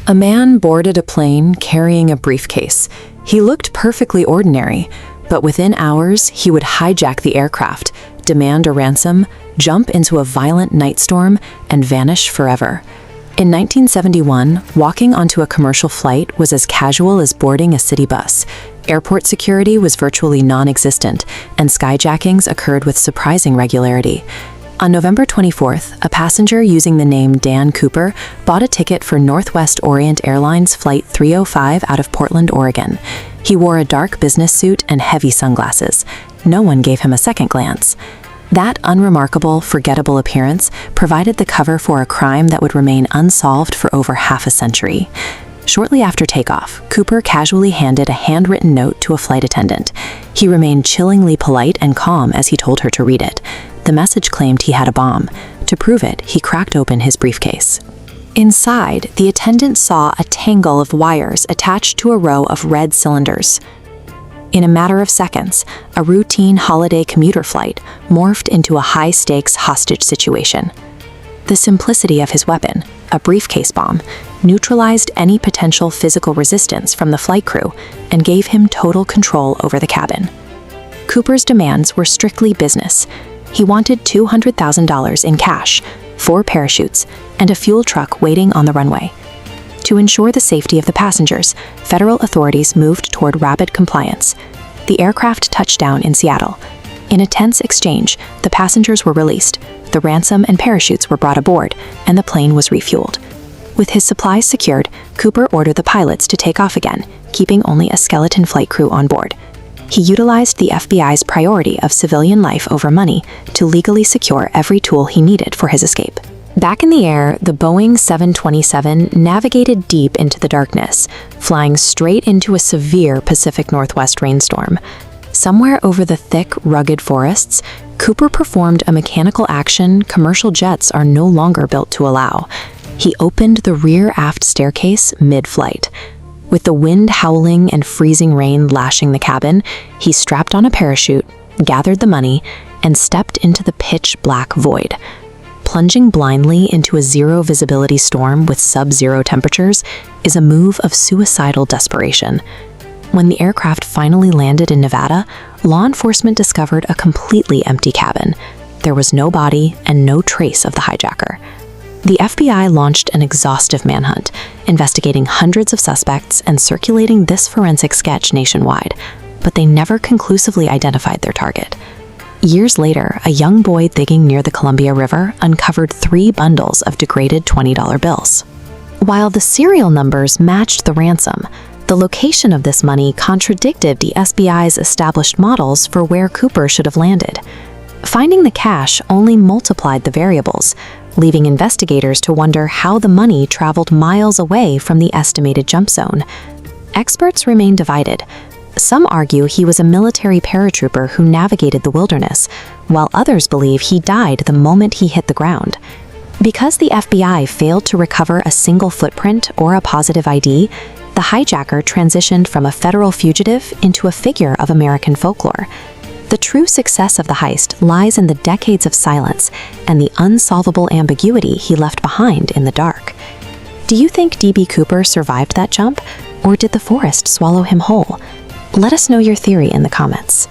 A man boarded a plane carrying a briefcase. He looked perfectly ordinary, but within hours, he would hijack the aircraft, demand a ransom, jump into a violent night storm, and vanish forever. In 1971, walking onto a commercial flight was as casual as boarding a city bus. Airport security was virtually non-existent, and skyjackings occurred with surprising regularity. On November 24th, a passenger using the name Dan Cooper bought a ticket for Northwest Orient Airlines Flight 305 out of Portland, Oregon. He wore a dark business suit and heavy sunglasses. No one gave him a second glance. That unremarkable, forgettable appearance provided the cover for a crime that would remain unsolved for over half a century. Shortly after takeoff, Cooper casually handed a handwritten note to a flight attendant. He remained chillingly polite and calm as he told her to read it. The message claimed he had a bomb. To prove it, he cracked open his briefcase. Inside, the attendant saw a tangle of wires attached to a row of red cylinders. In a matter of seconds, a routine holiday commuter flight morphed into a high-stakes hostage situation. The simplicity of his weapon, a briefcase bomb, neutralized any potential physical resistance from the flight crew and gave him total control over the cabin. Cooper's demands were strictly business. He wanted $200,000 in cash, 4 parachutes, and a fuel truck waiting on the runway. To ensure the safety of the passengers, federal authorities moved toward rapid compliance. The aircraft touched down in Seattle. In a tense exchange, the passengers were released, the ransom and parachutes were brought aboard, and the plane was refueled. With his supplies secured, Cooper ordered the pilots to take off again, keeping only a skeleton flight crew on board. He utilized the FBI's priority of civilian life over money to legally secure every tool he needed for his escape. Back in the air, the Boeing 727 navigated deep into the darkness, flying straight into a severe Pacific Northwest rainstorm. Somewhere over the thick, rugged forests, Cooper performed a mechanical action commercial jets are no longer built to allow. He opened the rear-aft staircase mid-flight. With the wind howling and freezing rain lashing the cabin, he strapped on a parachute, gathered the money, and stepped into the pitch-black void. Plunging blindly into a zero-visibility storm with sub-zero temperatures is a move of suicidal desperation. When the aircraft finally landed in Nevada, law enforcement discovered a completely empty cabin. There was no body and no trace of the hijacker. The FBI launched an exhaustive manhunt, investigating hundreds of suspects and circulating this forensic sketch nationwide, but they never conclusively identified their target. Years later, a young boy digging near the Columbia River uncovered 3 bundles of degraded $20 bills. While the serial numbers matched the ransom, the location of this money contradicted the FBI's established models for where Cooper should have landed. Finding the cash only multiplied the variables, leaving investigators to wonder how the money traveled miles away from the estimated jump zone. Experts remain divided. Some argue he was a military paratrooper who navigated the wilderness, while others believe he died the moment he hit the ground. Because the FBI failed to recover a single footprint or a positive ID, the hijacker transitioned from a federal fugitive into a figure of American folklore. The true success of the heist lies in the decades of silence and the unsolvable ambiguity he left behind in the dark. Do you think D.B. Cooper survived that jump, or did the forest swallow him whole? Let us know your theory in the comments.